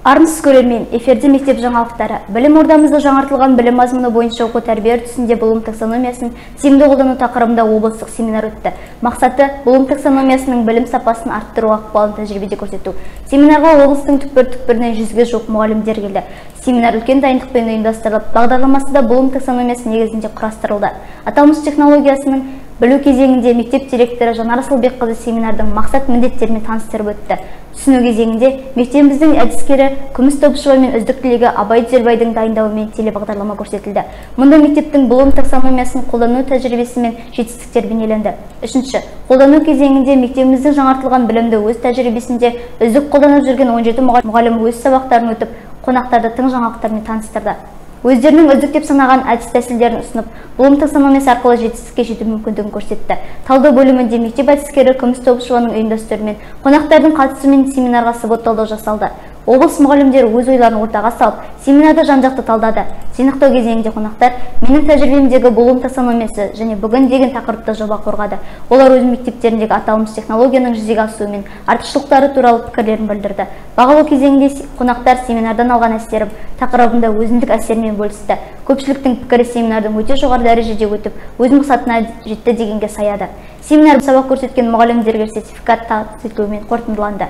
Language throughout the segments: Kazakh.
Армысыз көрермен, эфирде мектеп жаңалықтары. Білім ордамызда жаңартылған білім мазмұны бойынша оқу тәрбие үрдісінде бұлым таксономиясын тиімді қолдану тақырыбында облыстық семинар өтті. Мақсаты бұлым таксономиясының білім сапасын арттыру ықпалын тәжірибеде көрсету. Семинарға облыстың түкпір-түкпірінен 100-ге жуық мұғалімдер келді. Семинар үлкен дайындықпен ұйымдастырылып, бағдарламасы да бұлым таксономиясы негізінде құрастырылды. Аталмыш технологиясының білу кезеңінде мектеп директоры Жанар Асылбекқызы семинардың мақсат міндеттерімен таныстырып өтті. Түсіну кезеңінде мектебіміздің әдіскері Күміс Тобышева мен үздік түлегі Абай Дүзелбайдың дайындауымен телебағдарлама көрсетілді. Мұнда мектептің бұлым таксономиясын қолдану тәжірибесі мен жетістіктер бейнеленді. Үшінші, қолдану кезеңінде мектебіміздің жаңартылған білімді өз тәжірибесінде үздік қолданып жүрген 17 мұғалім өз сабақтарын өтіп, қонақтарды тың жаңалықтармен таныстырды. Өздерінің үздік деп санаған әдіс-тәсілдерін ұсынып, бұлым таксономиясы арқылы жетістікке жету мүмкіндігін көрсетті. Талдау бөлімінде мектеп әдіскері Күміс Тобышеваның ұйымдастыруымен қонақтардың қатысуымен семинарға сабақталдау жасалды. Облыс мұғалімдері өз ойларын ортаға салып, семинарды жан-жақты талдады. Жинақтау кезеңінде қонақтар менің тәжірибемдегі бұлым таксономиясы және бүгін деген тақырыпта жоба қорғады. Олар өз мектептеріндегі аталмыш технологияның жүзеге асуымен артықшылықтары туралы пікірлерін білдірді. Бағалау кезеңінде қонақтар семинардан алған әсерім тақырыбында өзіндік әсермен бөлісті. Көпшіліктің пікірі семинардың өте жоғары дәрежеде өтіп, өз мақсатына жетті дегенге саяды. Семинар сабақ көрсеткен мұғалімдерге сертификат табыс етілуімен қорытындыланды.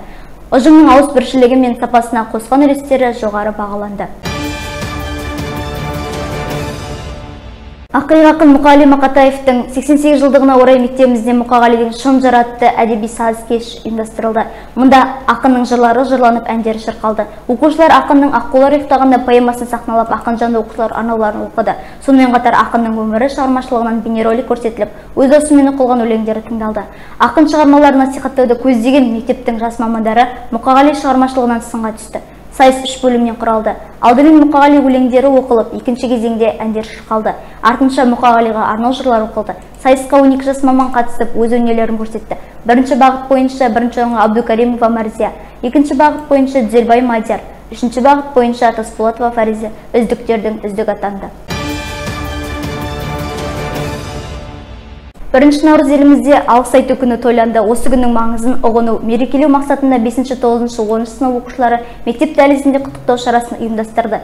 Ұжымның ауызбіршілігі мен сапасына қосқан үлестері жоғары бағаланды. Ақиық ақын Мұқағали Мақатаевтың 88 жылдығына орай мектебімізде Мұқағалидың шын жыр атты әдеби саз кеш ұйымдастырылды. Мұнда ақынның жырлары жырланып, әндері шырқалды. Оқушылар ақынның Аққулар ұйықтағанда поэмасын сахналап, ақын жанды оқушылар арнауларын оқыды. Сонымен қатар ақынның өмірі шығармашылығынан бейнеролик көрсетіліп, өз досымен оқылған өлеңдері тыңдалды. Ақын шығармаларын насихаттауды көздеген мектептің жас мамандары Мұқағали шығармашылығынан сынға түсті. Сайыс 3 бөлімнен құралды. Алдымен Мұқағали өлеңдері оқылып, екінші кезеңде әндер шырқалды. Артынша Мұқағалиға арнау жырлар оқылды. Сайысқа 12 жас маман қатысып, өз өнерлерін көрсетті. Бірінші бағыт бойынша бірінші орынға Абдукаримова Марзия, екінші бағыт бойынша Дүзелбай Мадияр, үшінші бағыт бойынша Тасболатова Фариза үздіктердің үздігі атанды. 1 наурыз елімізде алғыс айту күні тойланды. Осы күннің маңызын ұғыну, мерекелеу мақсатында 5-9, 10 сынып оқушылары мектеп дәлізінде құттықтау шарасын ұйымдастырды.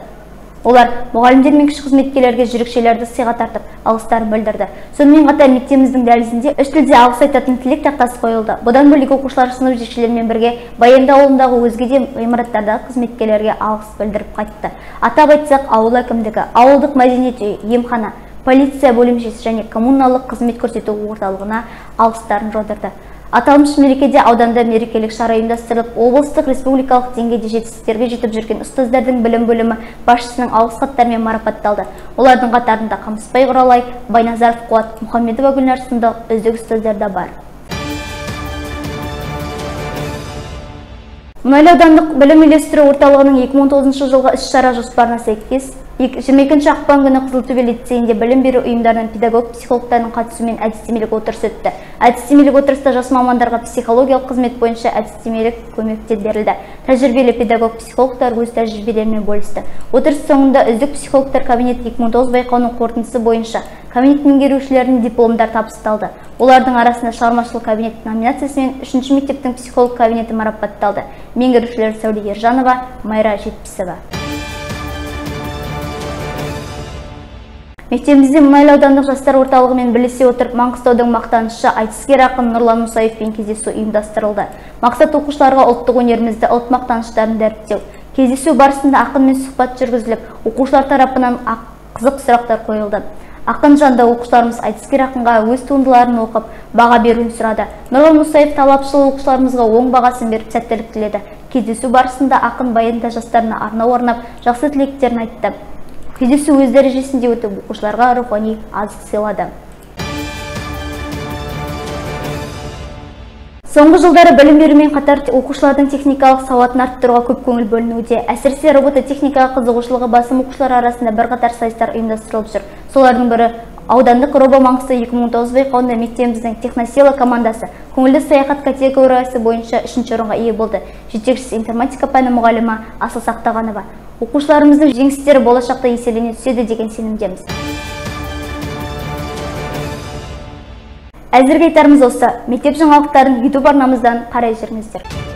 Олар мұғалімдер мен кіші қызметкерлерге жүрекшелерді сыйға тартып, алғыстарын білдірді. Сонымен қатар мектебіміздің дәлізінде 3 тілде алғыс айтатын тілек тақтасы қойылды. Бұдан бөлек оқушылар сынып жетекшілерімен бірге Баянды ауылындағы өзге де ғимараттардағы қызметкерлерге алғыс білдіріп қайтты. Атап айтсақ, ауыл әкімдігі, ауылдық мәдениет үйі, емхана, полиция бөлімшесі және коммуналдық қызмет көрсету орталығына алғыстарын жаудырды. Аталмыш мерекеде ауданда мерекелік шара ұйымдастырылып, облыстық республикалық деңгейде жетістіктерге жетіп жүрген ұстаздардың білім бөлімі басшысының алғыс хаттарымен марапатталды. Олардың қатарында Қамысбай Құралай, Байназаров Қуат, Мұхамедова Гүлнар сынды үздік ұстаздар да бар. Мұнайлы аудандық білім үйлестіру орталығының 2019 жылғы іс-шара жоспарына сәйкес 22 ақпан күні Қызылтөбе лицейінде білім беру ұйымдарының педагог-психологтарының қатысуымен әдістемелік отырыс өтті. Әдістемелік отырыста жас мамандарға психологиялық қызмет бойынша әдістемелік көмек берілді. Тәжірибелі педагог-психологтар өз тәжірибелерімен бөлісті. Отырыс соңында үздік психологтар кабинет 2009 байқауының қорытындысы бойынша кабинет меңгерушілерінің дипломдар табысталды. Олардың арасында шығармашылық кабинет номинациясымен 3-ші мектептің психолог кабинеті марапатталды. Меңгерушілер Сәуле Ержанова, Майра Жетпісова. Мектебімізде Мұнайлы аудандық жастар орталығымен бірлесе отырып, Маңғыстаудың мақтанышы айтыскер ақын Нұрлан Мұсаевпен кездесу ұйымдастырылды. Мақсат оқушыларға ұлттық өнерімізді, ұлт мақтаныштарын дәріптеу. Кездесу барысында ақынмен сұхбат жүргізіліп, оқушылар тарапынан қызық сұрақтар қойылды. Ақын жанды оқушыларымыз айтыскер ақынға өз туындыларын оқып, баға беруін сұрады. Нұрлан Мұсаев талапшыл оқушыларымызға оң бағасын беріп, сәттілік тіледі. Кездесу барысында ақын Баянды жастарына арнау арнап, жақсы тілектерін айтты. Кездесу өз дәрежесінде өтіп, оқушыларға рухани азық сыйлады. Соңғы жылдары білім берумен қатар оқушылардың техникалық сауатын арттыруға көп көңіл бөлінуде. Әсіресе робототехникаға қызығушылығы басым оқушылар арасында бірқатар сайыстар ұйымдастырылып жүр. Солардың бірі аудандық Робо Маңғыстау 2009 байқауында мектебіміздің техносила командасы көңілді саяхат категориясы бойынша 3-ші орынға ие болды. Жетекшісі информатика пәні мұғалімі Асыл Сақтағанова. Оқушыларымыздың жеңістері болашақта еселене түседі деген сенімдеміз. Әзірге айтарымыз осы. Мектеп жаңалықтарын YouTube арнамыздан қарай жүріңіздер.